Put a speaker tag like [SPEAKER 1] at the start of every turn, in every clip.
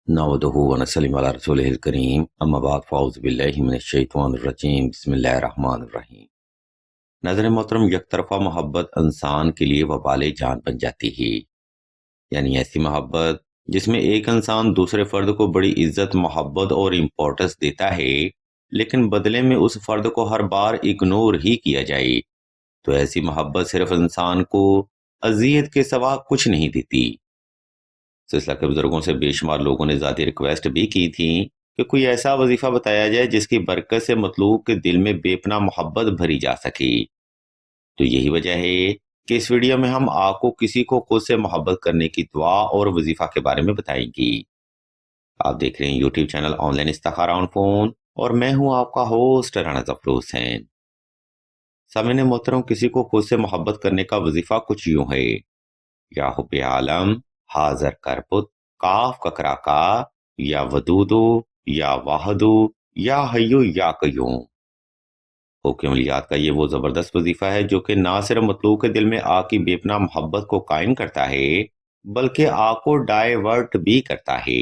[SPEAKER 1] नहमदुहु व नसल्लिमु अला रसूलिहिल करीम अम्मा बाद फ़अऊज़ु बिल्लाहि मिनश्शैतानिर रजीम बिस्मिल्लाहिर रहमानिर रहीम। नाज़रीन मोहतरम, यकतरफ़ा मोहब्बत इंसान के लिए वबाले जान बन जाती है। यानी ऐसी मोहब्बत जिसमें एक इंसान दूसरे फर्द को बड़ी इज्जत, मोहब्बत और इम्पोर्टेंस देता है, लेकिन बदले में उस फर्द को हर बार इग्नोर ही किया जाए, तो ऐसी मोहब्बत सिर्फ इंसान को अजियत के सिवा कुछ नहीं देती। सिलसिला के बुजुर्गों से बेशुमार लोगों ने ज़ाती रिक्वेस्ट भी की थी कि कोई ऐसा वजीफा बताया जाए जिसकी बरकत से मतलूब के दिल में बेपनाह मोहब्बत भरी जा सके। तो यही वजह है कि इस वीडियो में हम आपको किसी को खुद से मोहब्बत करने की दुआ और वजीफा के बारे में बताएंगे। आप देख रहे हैं यूट्यूब चैनल ऑनलाइन इस्तिखारा ऑन फोन और मैं हूं आपका होस्ट राना ज़फर हुसैन। सामने मोहतरम, किसी को खुद से मोहब्बत करने का वजीफा कुछ यूं है: या हुब्बे आलम, हाजर करबुत, काफ ककरा का, या वदूदो, या वाहदो, या हय्यु या कयूम। हुक्मलियात का ये वो जबरदस्त वजीफा है जो कि ना सिर्फ मतलूब के दिल में आग की बेपनाह मोहब्बत को कायम करता है, बल्कि आग को डाइवर्ट भी करता है।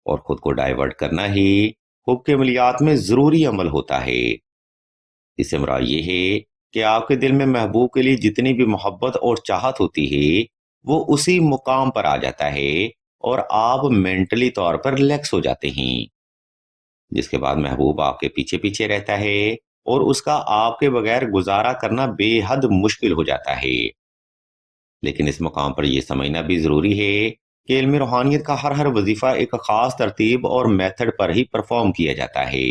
[SPEAKER 1] और खुद को डाइवर्ट करना ही हुक्मलियात में जरूरी अमल होता है। इससे मुराद ये है कि आपके दिल में महबूब के लिए जितनी भी मोहब्बत और चाहत होती है, वो उसी मुकाम पर आ जाता है और आप मेंटली तौर पर रिलैक्स हो जाते हैं, जिसके बाद महबूब आपके पीछे पीछे रहता है और उसका आपके बगैर गुजारा करना बेहद मुश्किल हो जाता है। लेकिन इस मुकाम पर यह समझना भी जरूरी है कि इल्म रूहानियत का हर वजीफा एक खास तरतीब और मेथड पर ही परफॉर्म किया जाता है।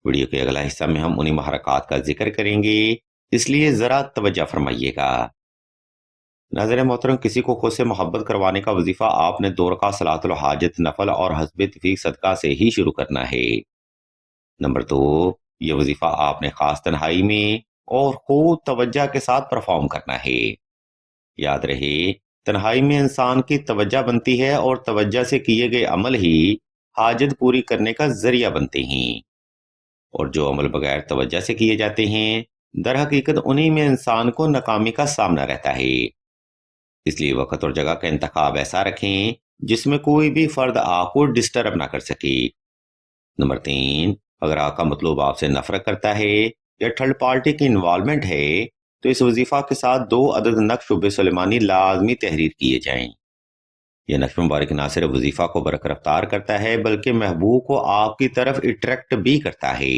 [SPEAKER 1] वीडियो के अगला हिस्सा में हम उन्हीं महरक़ात का जिक्र करेंगे, इसलिए जरा तवज्जो फरमाइएगा। नाज़रीन मोहतरम, किसी को खुद से मोहब्बत करवाने का वजीफा आपने 2 रकात सलातुल हाजत नफल और हस्बे तफीक सदका से ही शुरू करना है। नंबर 2, यह वजीफा आपने खास तन्हाई में और खूब तवज्जो के साथ परफॉर्म करना है। याद रहे, तन्हाई में इंसान की तवज्जो बनती है और तवज्जो से किए गए अमल ही हाजत पूरी करने का जरिया बनते हैं। और जो अमल बगैर तवज्जो से किए जाते हैं, दर हकीकत उन्हीं में इंसान को नाकामी का सामना रहता है। इसलिए वक्त और जगह का इंतखाब ऐसा रखें जिसमें कोई भी फर्द आपको डिस्टर्ब ना कर सके। नंबर 3, अगर आपका मतलब आपसे नफरत करता है या थर्ड पार्टी की इन्वॉल्वमेंट है, तो इस वजीफा के साथ 2 अदद नक्श शुबे सुलेमानी लाजमी तहरीर किए जाएं। यह नक्श मुबारक ना सिर्फ वजीफा को बरकरार करता है, बल्कि महबूब को आपकी तरफ अट्रैक्ट भी करता है।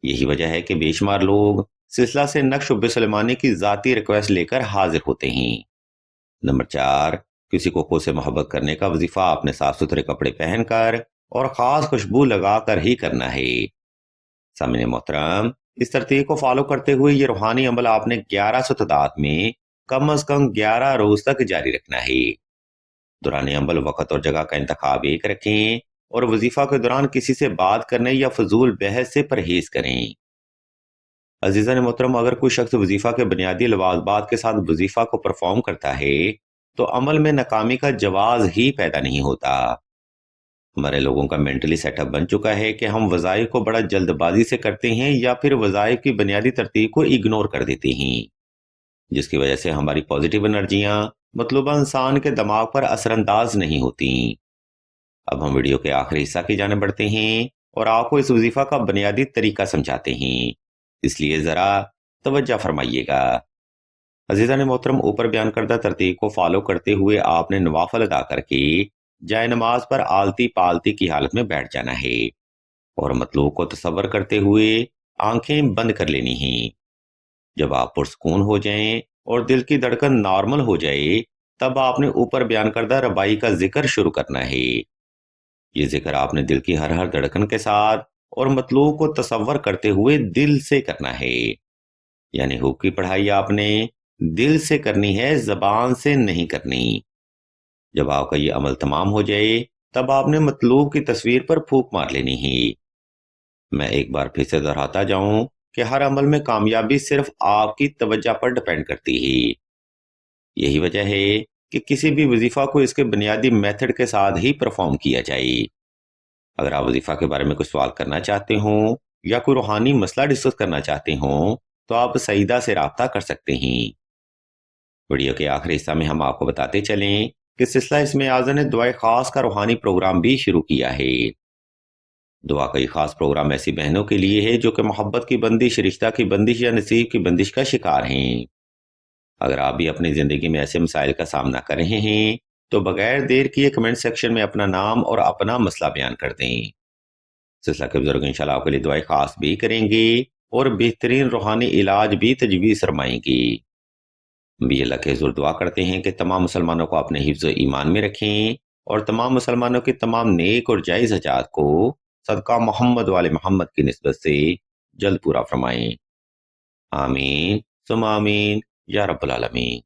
[SPEAKER 1] यही वजह है कि बेशुमार लोग सिलसिला से नक्श शुबे सुलेमानी की जाती रिक्वेस्ट लेकर हाजिर होते हैं। नंबर 4, किसी को खुद से मोहब्बत करने का वजीफा आपने साफ सुथरे कपड़े पहनकर और खास खुशबू लगाकर ही करना है। सामने मोहतरम, इस तरतीब को फॉलो करते हुए ये रूहानी अमल आपने 1100 तादाद में कम अज कम 11 रोज तक जारी रखना है। दौरान अमल वक्त और जगह का इंतखाब एक रखें और वजीफा के दौरान किसी से बात करने या फजूल बहस से परहेज करें। अजीज़ान मोहतरम, अगर कोई शख्स वजीफा के बुनियादी लवाजबात के साथ वजीफा को परफॉर्म करता है, तो अमल में नाकामी का जवाज ही पैदा नहीं होता। हमारे लोगों का मेंटली सेटअप बन चुका है कि हम वज़ाइफ को बड़ा जल्दबाजी से करते हैं या फिर वज़ाइफ की बुनियादी तरतीब को इग्नोर कर देते हैं, जिसकी वजह से हमारी पॉजिटिव एनर्जियां मतलूबा इंसान के दिमाग पर असरअंदाज नहीं होती। अब हम वीडियो के आखिरी हिस्सा की जाने बढ़ते हैं और आपको इस वजीफा का बुनियादी तरीका समझाते हैं, इसलिए जरा तवज्जो फरमाइएगा। अजीज़ान मोहतरम, ऊपर बयान करदा तरतीब को फॉलो करते हुए आपने नवाफल अदा करके जाए नमाज पर आलती पालती की हालत में बैठ जाना है और मतलूब को तसव्वुर करते हुए आंखें बंद कर लेनी हैं। जब आप पुरसकून हो जाएं और दिल की धड़कन नॉर्मल हो जाए, तब आपने ऊपर बयान करदा रबाई का जिक्र शुरू करना है। ये जिक्र आपने दिल की हर धड़कन के साथ और मतलूब को तसव्वुर करते हुए दिल से करना है। यानी हुक्म की पढ़ाई आपने दिल से करनी है, जबान से नहीं करनी। जब आपका ये अमल तमाम हो जाए, तब आपने मतलूब की तस्वीर पर फूंक मार लेनी है। मैं एक बार फिर से दोहराता जाऊं कि हर अमल में कामयाबी सिर्फ आपकी तवज्जो पर डिपेंड करती है। यही वजह है कि किसी भी वजीफा को इसके बुनियादी मेथड के साथ ही परफॉर्म किया जाए। अगर आप वजीफा के बारे में कुछ सवाल करना चाहते हो या कोई रूहानी मसला डिस्कस करना चाहते हो, तो आप सईदा से राब्ता कर सकते हैं। वीडियो के आखिरी हिस्सा में हम आपको बताते चलें کہ سلسلہ اسم اعظم نے دعائے خاص کا روحانی پروگرام بھی شروع کیا ہے۔ دعا کا یہ خاص پروگرام ایسی بہنوں کے لیے ہے جو کہ محبت کی بندش، رشتہ کی بندش یا نصیب کی بندش کا شکار ہیں۔ اگر آپ بھی اپنی زندگی میں ایسے مسائل کا سامنا کر رہے ہیں تو بغیر دیر کیے کمنٹ سیکشن میں اپنا نام اور اپنا مسئلہ بیان کر دیں۔ سلسلہ کے بزرگ انشاءاللہ آپ کے لیے دعائیں خاص بھی کریں گے اور بہترین روحانی علاج بھی تجویز فرمائیں گے۔ بھی اللہ کے حضور دعا کرتے ہیں کہ تمام مسلمانوں کو اپنے حفظ و ایمان میں رکھیں اور تمام مسلمانوں کی تمام نیک اور جائز حاجات کو صدقہ محمد والے محمد کی نسبت سے جلد پورا فرمائیں۔ آمین ثم آمین یا رب العالمین۔